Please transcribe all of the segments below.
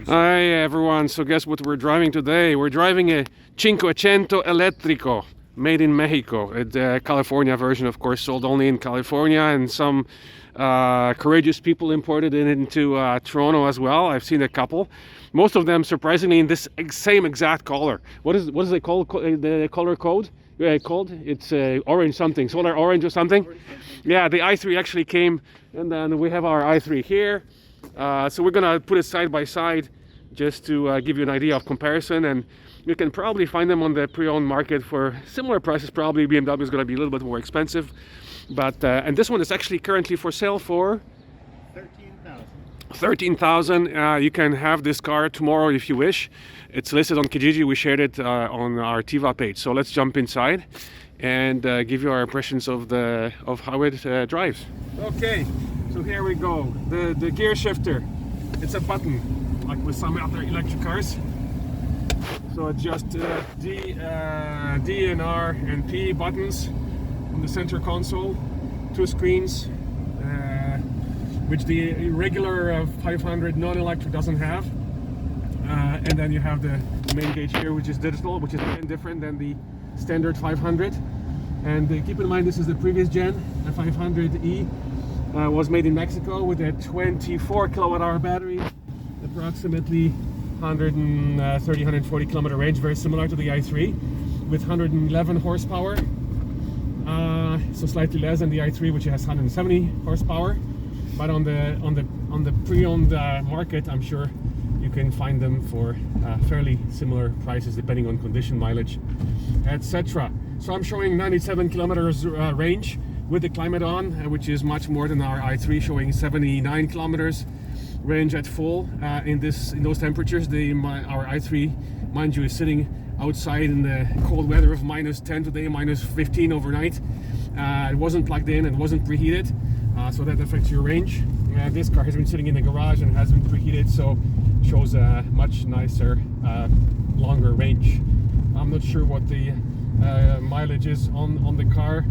Hi everyone, so guess what we're driving today? We're driving a 500 Eléctrico, made in Mexico. The California version, of course, sold only in California, and some courageous people imported it into Toronto as well. I've seen a couple. Most of them, surprisingly, in this same exact color. What is it called? The color code? Called? It's orange something, solar orange or something. Yeah, the i3 actually came, and then we have our i3 here. So we're gonna put it side by side just to give you an idea of comparison, and you can probably find them on the pre-owned market for similar prices. Probably BMW is going to be a little bit more expensive, but and this one is actually currently for sale for 13,000. You can have this car tomorrow if you wish. It's listed on Kijiji. We shared it on our Tiva page. So let's jump inside and give you our impressions of how it drives. Okay, so here we go. The gear shifter. It's a button, like with some other electric cars. So it's just D and R and P buttons on the center console. Two screens, which the regular 500 non-electric doesn't have. And then you have the main gauge here, which is digital, which is again different than the standard 500. And keep in mind, this is the previous gen. The 500e was made in Mexico with a 24 kilowatt-hour battery, approximately 130-140 kilometer range, very similar to the i3, with 111 horsepower. So slightly less than the i3, which has 170 horsepower. But on the pre-owned market, I'm sure you can find them for fairly similar prices depending on condition, mileage, etc. So I'm showing 97 kilometers range with the climate on, which is much more than our i3, showing 79 kilometers range at full. In those temperatures. Our i3, mind you, is sitting outside in the cold weather of -10 today, -15 overnight. It wasn't plugged in, it wasn't preheated, so that affects your range. This car has been sitting in the garage and has been preheated, so shows a much nicer, longer range. I'm not sure what the mileage is on the car.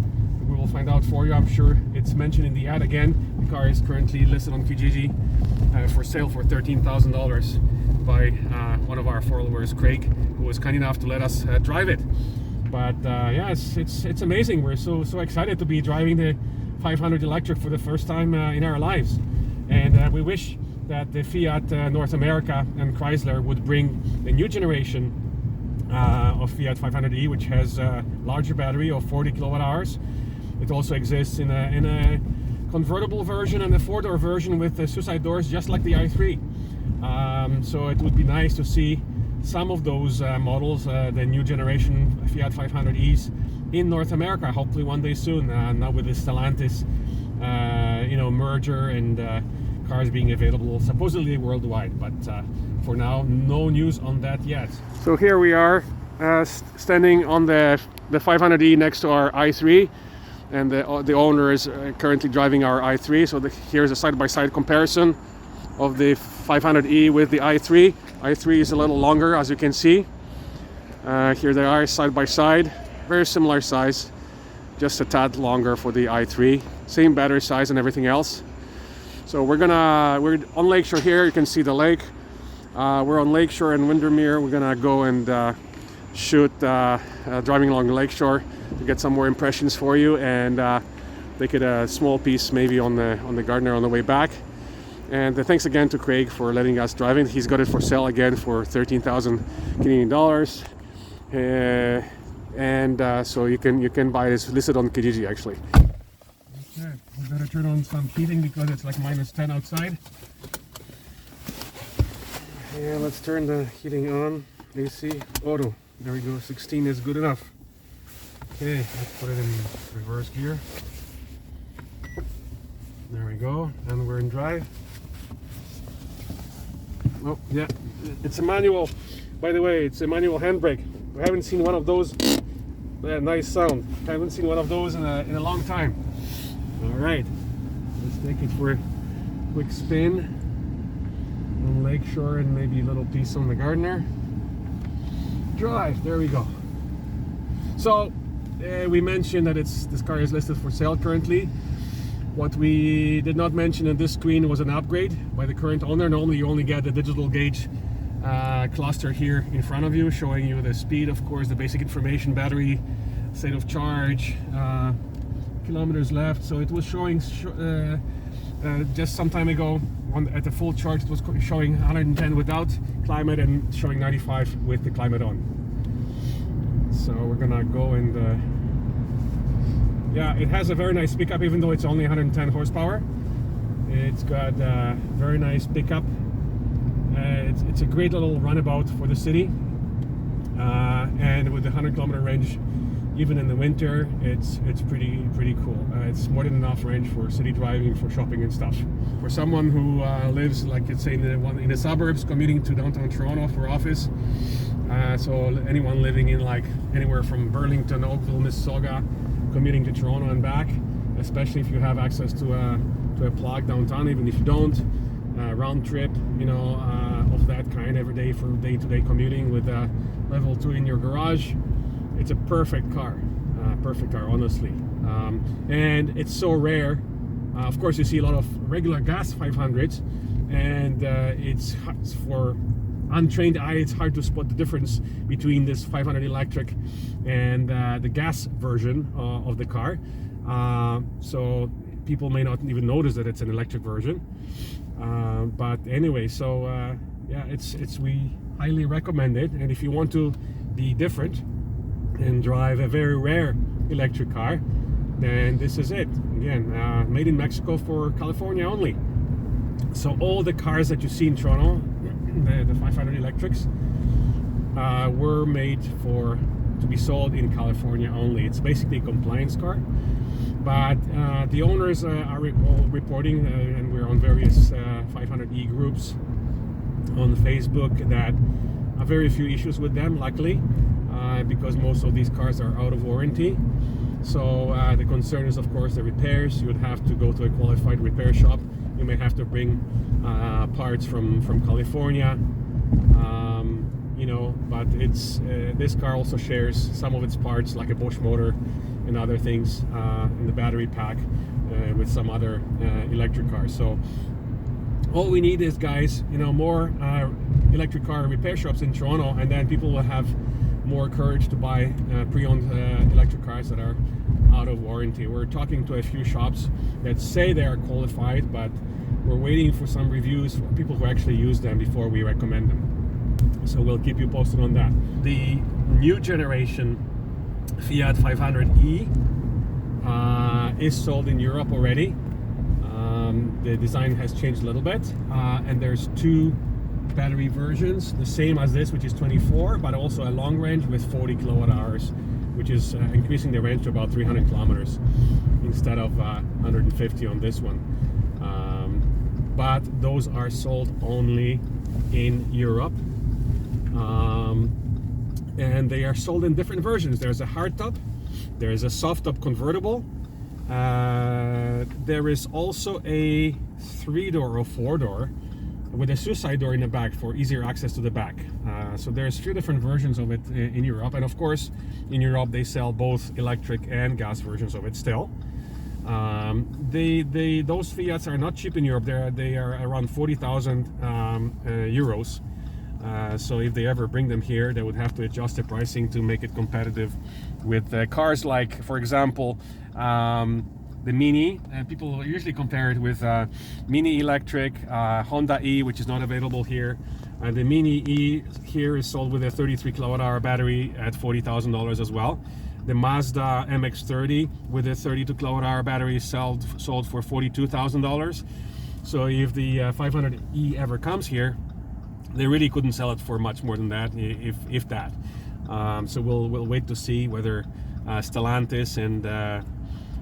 We will find out for you. I'm sure it's mentioned in the ad again. The car is currently listed on Kijiji for sale for $13,000 by one of our followers, Craig, who was kind enough to let us drive it. But yeah, it's amazing. We're so excited to be driving the 500 electric for the first time in our lives, and we wish that the Fiat North America and Chrysler would bring a new generation of Fiat 500e, which has a larger battery of 40 kilowatt hours. It also exists in a convertible version and a four-door version with suicide doors, just like the i3. So it would be nice to see some of those models, the new generation Fiat 500es, in North America. Hopefully one day soon. Now with the Stellantis, merger and cars being available supposedly worldwide, but for now, no news on that yet. So here we are, standing on the 500e next to our i3. And the owner is currently driving our i3. So here's a side-by-side comparison of the 500e with the i3. i3 is a little longer, as you can see. Here they are side-by-side. Very similar size, just a tad longer for the i3. Same battery size and everything else. So we're on Lakeshore here. You can see the lake. We're on Lakeshore in Windermere. We're gonna go and shoot driving along the Lakeshore to get some more impressions for you, and make it a small piece maybe on the Gardner on the way back. And thanks again to Craig for letting us drive it. He's got it for sale again for 13,000 Canadian dollars, and so you can buy it. It's listed on Kijiji actually. Okay, we better turn on some heating because it's like -10 outside. Yeah, let's turn the heating on. AC auto. There we go. 16 is good enough. Okay, let's put it in reverse gear. There we go, and we're in drive. Oh yeah, it's a manual. By the way, it's a manual handbrake. We haven't seen one of those. Nice sound. I haven't seen one of those in a long time. All right, let's take it for a quick spin on Lakeshore and maybe a little piece on the Gardner. Drive. There we go. So we mentioned that this car is listed for sale currently. What we did not mention on this screen was an upgrade by the current owner. Normally you only get the digital gauge cluster here in front of you, showing you the speed, of course, the basic information, battery, state of charge, kilometers left. So it was showing just some time ago at the full charge, it was showing 110 without climate and showing 95 with the climate on. So we're gonna go and yeah, it has a very nice pickup, even though it's only 110 horsepower. It's got a very nice pickup. It's a great little runabout for the city, and with the 100-kilometer range, even in the winter, it's pretty cool. It's more than enough range for city driving, for shopping and stuff. For someone who lives, like let's say, in the suburbs, commuting to downtown Toronto for office. So anyone living in like anywhere from Burlington, Oakville, Mississauga, commuting to Toronto and back, especially if you have access to a plug downtown, even if you don't, round trip, you know, of that kind every day for day-to-day commuting with level 2 in your garage. It's a perfect car, honestly. And it's so rare. Of course, you see a lot of regular gas 500s, and it's for untrained eye, it's hard to spot the difference between this 500 electric and the gas version of the car. So people may not even notice that it's an electric version. But anyway, so yeah, we highly recommend it. And if you want to be different and drive a very rare electric car, then this is it. Again, made in Mexico for California only. So all the cars that you see in Toronto, the 500 electrics, were made to be sold in California only. It's basically a compliance car, but the owners are all reporting, and we're on various 500e groups on Facebook, that are very few issues with them, luckily, because most of these cars are out of warranty. So the concern is, of course, the repairs. You would have to go to a qualified repair shop. You may have to bring parts from California, you know, but it's this car also shares some of its parts, like a Bosch motor and other things in the battery pack with some other electric cars. So all we need is, guys, you know, more electric car repair shops in Toronto, and then people will have more courage to buy pre-owned electric cars that are out of warranty. We're talking to a few shops that say they are qualified, but we're waiting for some reviews for people who actually use them before we recommend them. So we'll keep you posted on that. The new generation Fiat 500e is sold in Europe already. The design has changed a little bit, and there's two battery versions, the same as this, which is 24, but also a long range with 40 kilowatt hours, which is increasing the range to about 300 kilometers instead of 150 on this one. But those are sold only in Europe, and they are sold in different versions. There's a hardtop, there is a soft-top convertible, there is also a 3-door or 4-door with a suicide door in the back for easier access to the back. So there's 3 different versions of it in Europe, and of course in Europe they sell both electric and gas versions of it still. Those Fiats are not cheap in Europe. They are around 40,000 euros. So if they ever bring them here, they would have to adjust the pricing to make it competitive with cars like, for example, the Mini. People usually compare it with Mini Electric, Honda E, which is not available here. The Mini E here is sold with a 33 kilowatt hour battery at $40,000 as well. The Mazda MX-30 with a 32 kilowatt hour battery sold for $42,000. So if the 500e ever comes here, they really couldn't sell it for much more than that, if that. So we'll wait to see whether Stellantis and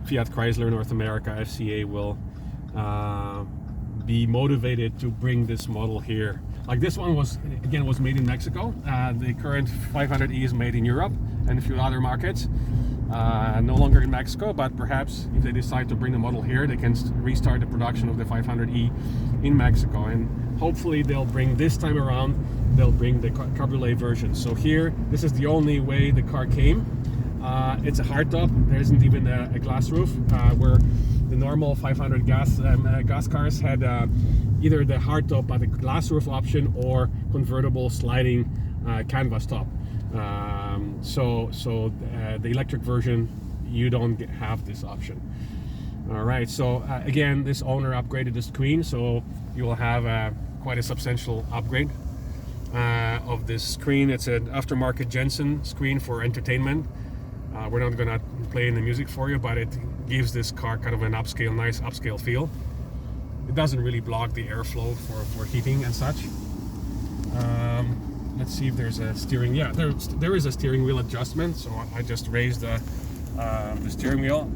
Fiat Chrysler North America FCA will be motivated to bring this model here. Like this one was made in Mexico. The current 500e is made in Europe and a few other markets. No longer in Mexico, but perhaps if they decide to bring the model here, they can restart the production of the 500e in Mexico, and hopefully they'll bring, this time around, they'll bring the cabriolet version. So here, this is the only way the car came. It's a hardtop. There isn't even a glass roof, where the normal 500 gas cars had either the hardtop but a glass roof option or convertible sliding canvas top. So the electric version, you don't have this option. All right, so again, this owner upgraded the screen, so you will have quite a substantial upgrade of this screen. It's an aftermarket Jensen screen for entertainment. We're not gonna play in the music for you, but it gives this car kind of an nice upscale feel. It doesn't really block the airflow for heating and such. Let's see if there's a steering. Yeah, there is a steering wheel adjustment. So I just raised the steering wheel.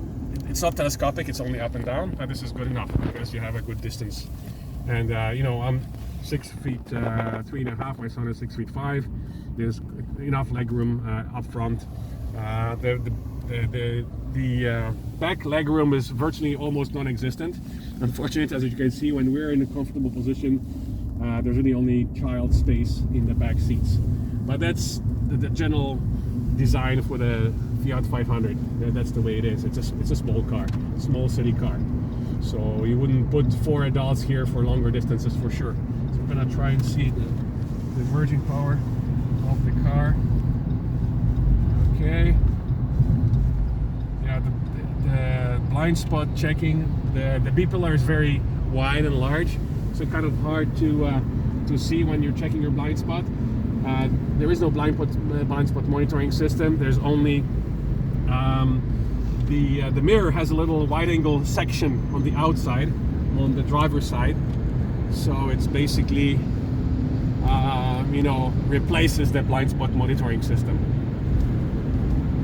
It's not telescopic, it's only up and down, but this is good enough because you have a good distance. And you know, I'm 6 feet 3.5, my son is 6 feet 5. There's enough leg room up front. The back leg room is virtually almost non-existent. Unfortunately, as you can see, when we're in a comfortable position, there's really only child space in the back seats. But that's the general design for the Fiat 500. That's the way it is. It's a small car, small city car. So you wouldn't put 4 adults here for longer distances for sure. So I'm gonna try and see the emerging power of the car. Okay. Yeah, the blind spot checking. The B pillar is very wide and large, so kind of hard to see when you're checking your blind spot. There is no blind spot monitoring system. There's only the mirror has a little wide angle section on the outside, on the driver's side. So it's basically you know, replaces the blind spot monitoring system.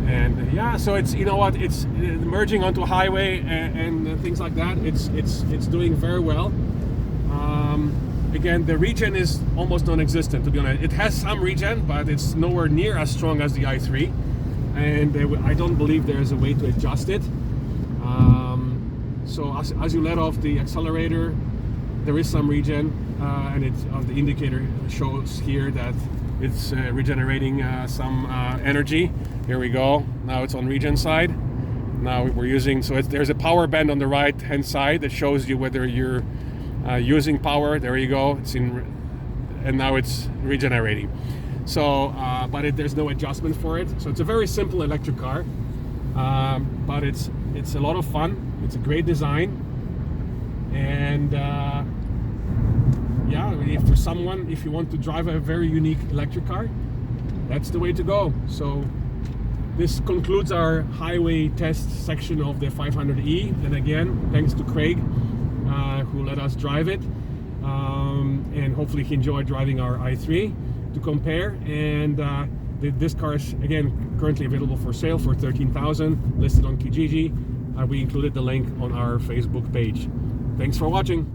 And yeah, so it's, you know what, it's merging onto a highway and things like that. It's doing very well. Again, the regen is almost non-existent, to be honest. It has some regen, but it's nowhere near as strong as the i3, and I don't believe there is a way to adjust it. So as you let off the accelerator, there is some regen, and the indicator shows here that it's regenerating some energy. Here we go. Now it's on regen side. Now we're using, so there's a power band on the right hand side that shows you whether you're using power. There you go. It's in, and now it's regenerating. So, but there's no adjustment for it. So it's a very simple electric car, but it's a lot of fun. It's a great design, and yeah, if you want to drive a very unique electric car, that's the way to go. So this concludes our highway test section of the 500e. And again, thanks to Craig, who let us drive it, and hopefully he enjoyed driving our i3 to compare. And this car is again currently available for sale for $13,000, listed on Kijiji. We included the link on our Facebook page. Thanks for watching.